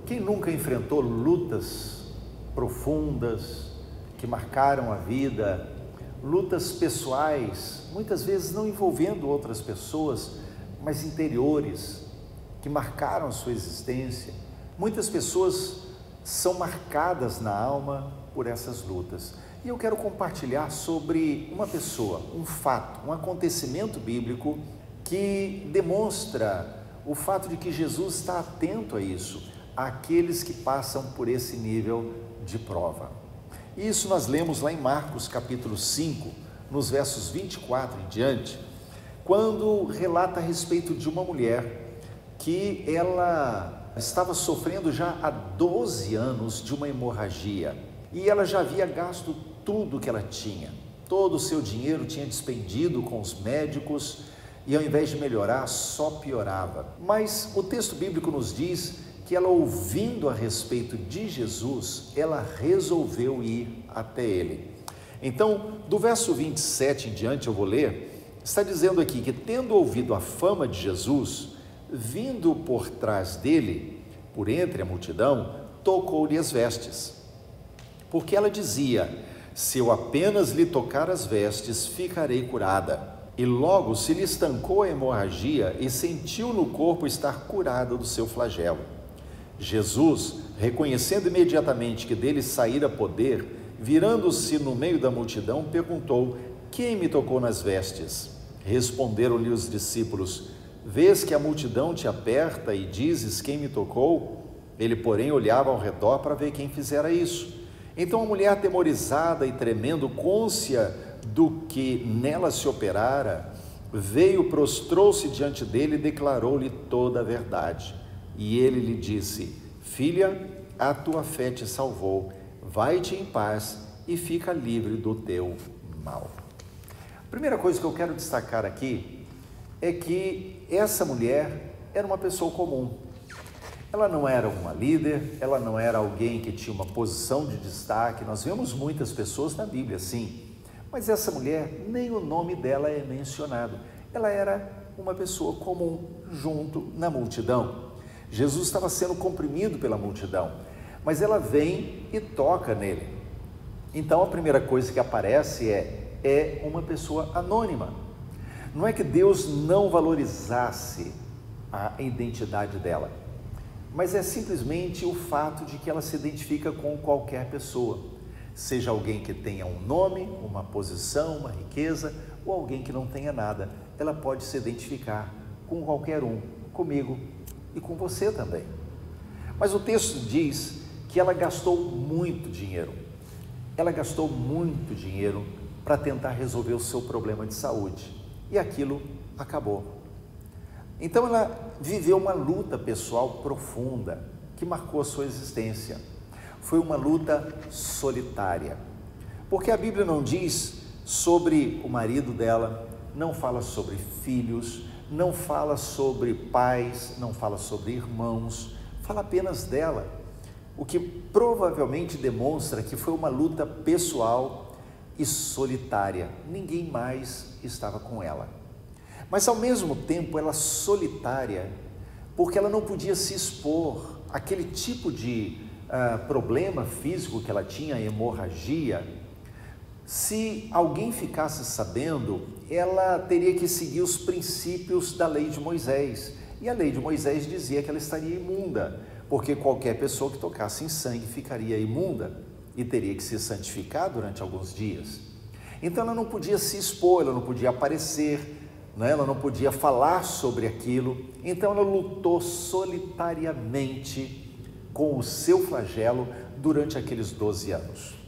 Quem nunca enfrentou lutas profundas que marcaram a vida, lutas pessoais, muitas vezes não envolvendo outras pessoas, mas interiores, que marcaram a sua existência? Muitas pessoas são marcadas na alma por essas lutas. E eu quero compartilhar sobre uma pessoa, um fato, um acontecimento bíblico que demonstra o fato de que Jesus está atento a isso, àqueles que passam por esse nível de prova. Isso nós lemos lá em Marcos capítulo 5, nos versos 24 em diante, quando relata a respeito de uma mulher que ela estava sofrendo já há 12 anos de uma hemorragia e ela já havia gasto tudo que ela tinha, todo o seu dinheiro tinha despendido com os médicos e ao invés de melhorar, só piorava. Mas o texto bíblico nos diz que ela, ouvindo a respeito de Jesus, ela resolveu ir até ele. Então, do verso 27 em diante, eu vou ler, está dizendo aqui que, tendo ouvido a fama de Jesus, vindo por trás dele, por entre a multidão, tocou-lhe as vestes. Porque ela dizia: se eu apenas lhe tocar as vestes, ficarei curada. E logo se lhe estancou a hemorragia e sentiu no corpo estar curada do seu flagelo. Jesus, reconhecendo imediatamente que dele saíra poder, virando-se no meio da multidão, perguntou: quem me tocou nas vestes? Responderam-lhe os discípulos: vês que a multidão te aperta e dizes: quem me tocou? Ele, porém, olhava ao redor para ver quem fizera isso. Então a mulher, atemorizada e tremendo, cônscia do que nela se operara, veio, prostrou-se diante dele e declarou-lhe toda a verdade. E ele lhe disse: filha, a tua fé te salvou, vai-te em paz e fica livre do teu mal. A primeira coisa que eu quero destacar aqui é que essa mulher era uma pessoa comum. Ela não era uma líder, ela não era alguém que tinha uma posição de destaque. Nós vemos muitas pessoas na Bíblia assim, mas essa mulher, nem o nome dela é mencionado. Ela era uma pessoa comum junto na multidão. Jesus estava sendo comprimido pela multidão, mas ela vem e toca nele. Então a primeira coisa que aparece é uma pessoa anônima. Não é que Deus não valorizasse a identidade dela, mas é simplesmente o fato de que ela se identifica com qualquer pessoa, seja alguém que tenha um nome, uma posição, uma riqueza, ou alguém que não tenha nada. Ela pode se identificar com qualquer um, comigo e com você também. Mas o texto diz que ela gastou muito dinheiro. Ela gastou muito dinheiro para tentar resolver o seu problema de saúde, e aquilo acabou. Então ela viveu uma luta pessoal profunda que marcou a sua existência. Foi uma luta solitária, porque a Bíblia não diz sobre o marido dela, não fala sobre filhos, não fala sobre pais, não fala sobre irmãos, fala apenas dela, o que provavelmente demonstra que foi uma luta pessoal e solitária. Ninguém mais estava com ela. Mas ao mesmo tempo ela solitária, porque ela não podia se expor àquele tipo de problema físico que ela tinha, a hemorragia. Se alguém ficasse sabendo, ela teria que seguir os princípios da lei de Moisés. E a lei de Moisés dizia que ela estaria imunda, porque qualquer pessoa que tocasse em sangue ficaria imunda e teria que se santificar durante alguns dias. Então ela não podia se expor, ela não podia aparecer, ela não podia falar sobre aquilo. Então ela lutou solitariamente com o seu flagelo durante aqueles 12 anos.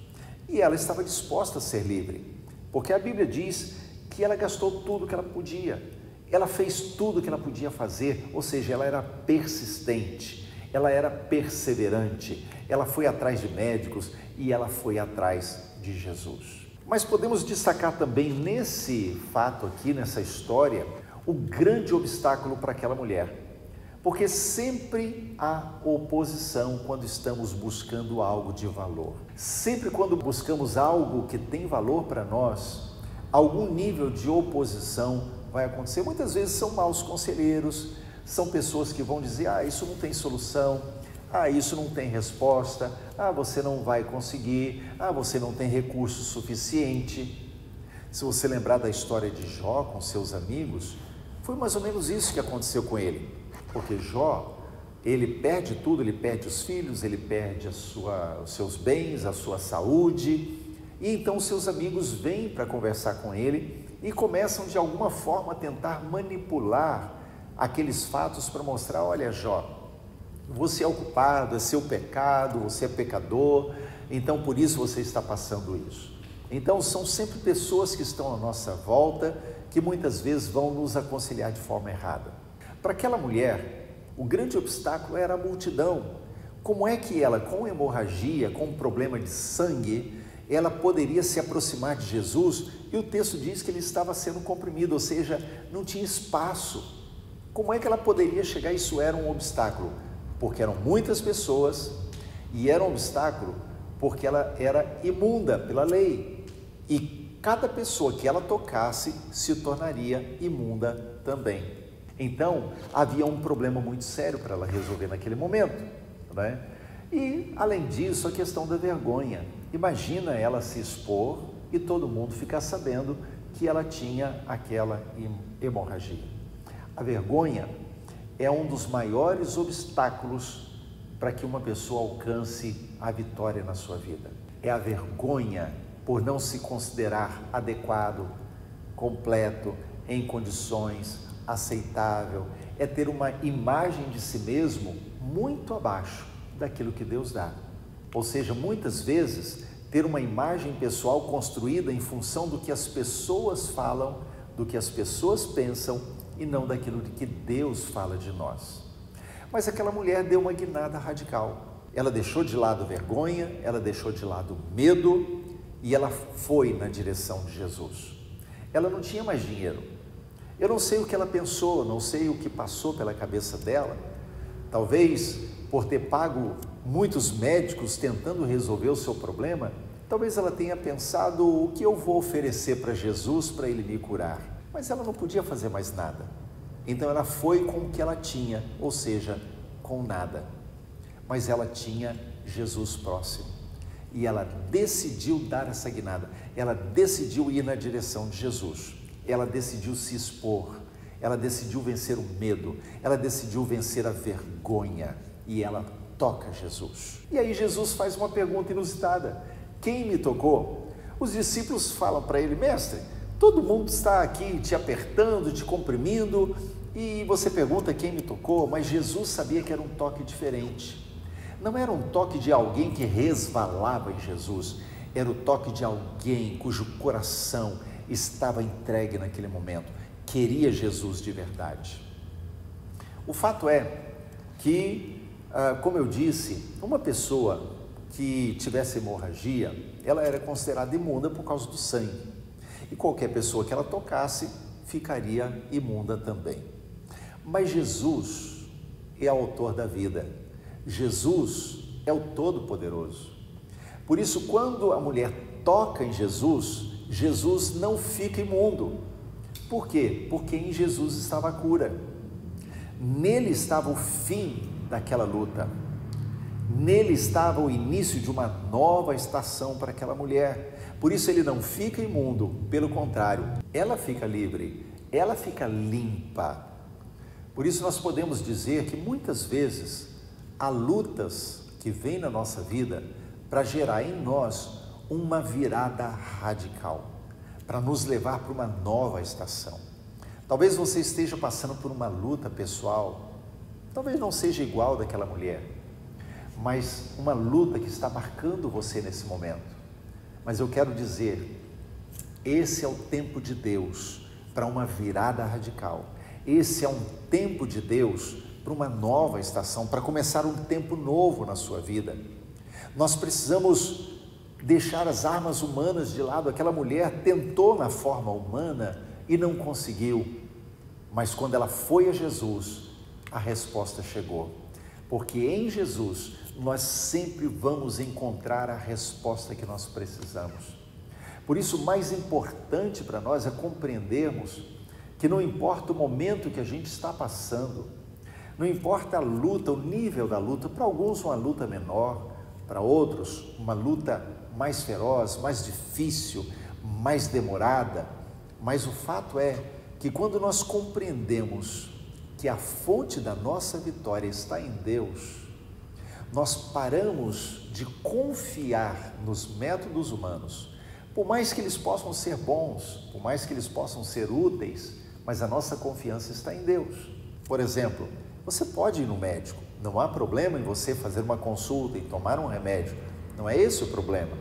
E ela estava disposta a ser livre, porque a Bíblia diz que ela gastou tudo que ela podia, ela fez tudo que ela podia fazer, ou seja, ela era persistente, ela era perseverante, ela foi atrás de médicos e ela foi atrás de Jesus. Mas podemos destacar também nesse fato aqui, nessa história, o grande obstáculo para aquela mulher, porque sempre há oposição quando estamos buscando algo de valor. Sempre quando buscamos algo que tem valor para nós, algum nível de oposição vai acontecer. Muitas vezes são maus conselheiros, são pessoas que vão dizer: isso não tem solução, Ah, isso não tem resposta. Ah, você não vai conseguir. Ah, você não tem recurso suficiente. Se você lembrar da história de Jó com seus amigos, foi mais ou menos isso que aconteceu com ele. Porque Jó, ele perde tudo, ele perde os filhos, ele perde os seus bens, a sua saúde. E então seus amigos vêm para conversar com ele e começam de alguma forma a tentar manipular aqueles fatos para mostrar: olha, Jó, você é o culpado, é seu pecado, você é pecador, então por isso você está passando isso. Então são sempre pessoas que estão à nossa volta que muitas vezes vão nos aconselhar de forma errada. Para aquela mulher, o grande obstáculo era a multidão. Como é que ela, com hemorragia, com um problema de sangue, ela poderia se aproximar de Jesus? E o texto diz que ele estava sendo comprimido, ou seja, não tinha espaço. Como é que ela poderia chegar? Isso era um obstáculo, porque eram muitas pessoas, e era um obstáculo porque ela era imunda pela lei, e cada pessoa que ela tocasse se tornaria imunda também. Então, havia um problema muito sério para ela resolver naquele momento, né? E, além disso, a questão da vergonha. Imagina ela se expor e todo mundo ficar sabendo que ela tinha aquela hemorragia. A vergonha é um dos maiores obstáculos para que uma pessoa alcance a vitória na sua vida. É a vergonha por não se considerar adequado, completo, em condições, aceitável. É ter uma imagem de si mesmo muito abaixo daquilo que Deus dá. Ou seja, muitas vezes ter uma imagem pessoal construída em função do que as pessoas falam, do que as pessoas pensam e não daquilo que Deus fala de nós. Mas aquela mulher deu uma guinada radical. Ela deixou de lado vergonha, ela deixou de lado medo e ela foi na direção de Jesus. Ela não tinha mais dinheiro. Eu não sei o que ela pensou, não sei o que passou pela cabeça dela. Talvez por ter pago muitos médicos tentando resolver o seu problema, talvez ela tenha pensado: o que eu vou oferecer para Jesus para ele me curar? Mas ela não podia fazer mais nada. Então ela foi com o que ela tinha, ou seja, com nada. Mas ela tinha Jesus próximo. E ela decidiu dar essa guinada. Ela decidiu ir na direção de Jesus. Ela decidiu se expor. Ela decidiu vencer o medo. Ela decidiu vencer a vergonha. E ela toca Jesus. E aí Jesus faz uma pergunta inusitada: quem me tocou? Os discípulos falam para ele: mestre, todo mundo está aqui te apertando, te comprimindo, e você pergunta quem me tocou. Mas Jesus sabia que era um toque diferente. Não era um toque de alguém que resvalava em Jesus, era o toque de alguém cujo coração estava entregue naquele momento, queria Jesus de verdade. O fato é que, como eu disse, uma pessoa que tivesse hemorragia, ela era considerada imunda por causa do sangue. E qualquer pessoa que ela tocasse ficaria imunda também. Mas Jesus é autor da vida. Jesus é o Todo-Poderoso. Por isso, quando a mulher toca em Jesus, Jesus não fica imundo. Por quê? Porque em Jesus estava a cura. Nele estava o fim daquela luta. Nele estava o início de uma nova estação para aquela mulher. Por isso ele não fica imundo, pelo contrário, ela fica livre, ela fica limpa. Por isso nós podemos dizer que muitas vezes há lutas que vêm na nossa vida para gerar em nós uma virada radical, para nos levar para uma nova estação. Talvez você esteja passando por uma luta pessoal, talvez não seja igual daquela mulher, mas uma luta que está marcando você nesse momento. Mas eu quero dizer, esse é o tempo de Deus para uma virada radical. Esse é um tempo de Deus para uma nova estação, para começar um tempo novo na sua vida. Nós precisamos deixar as armas humanas de lado. Aquela mulher tentou na forma humana e não conseguiu, mas quando ela foi a Jesus, a resposta chegou, porque em Jesus nós sempre vamos encontrar a resposta que nós precisamos. Por isso, o mais importante para nós é compreendermos que não importa o momento que a gente está passando, Não importa a luta, o nível da luta, para alguns uma luta menor, para outros uma luta mais feroz, mais difícil, mais demorada, mas o fato é que quando nós compreendemos que a fonte da nossa vitória está em Deus, nós paramos de confiar nos métodos humanos, por mais que eles possam ser bons, por mais que eles possam ser úteis, mas a nossa confiança está em Deus. Por exemplo, você pode ir no médico, não há problema em você fazer uma consulta e tomar um remédio, não é esse o problema.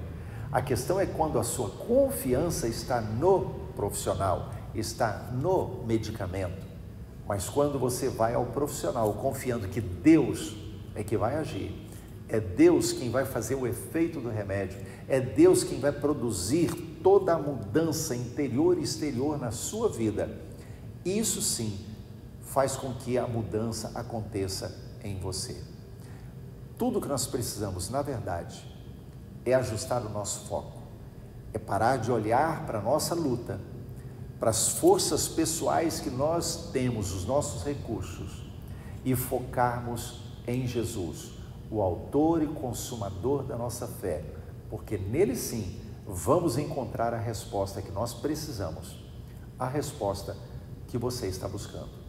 A questão é quando a sua confiança está no profissional, está no medicamento. Mas quando você vai ao profissional confiando que Deus é que vai agir, é Deus quem vai fazer o efeito do remédio, é Deus quem vai produzir toda a mudança interior e exterior na sua vida, isso sim faz com que a mudança aconteça em você. Tudo que nós precisamos, na verdade, é ajustar o nosso foco, é parar de olhar para a nossa luta, para as forças pessoais que nós temos, os nossos recursos, e focarmos em Jesus, o autor e consumador da nossa fé, porque nele sim vamos encontrar a resposta que nós precisamos, a resposta que você está buscando.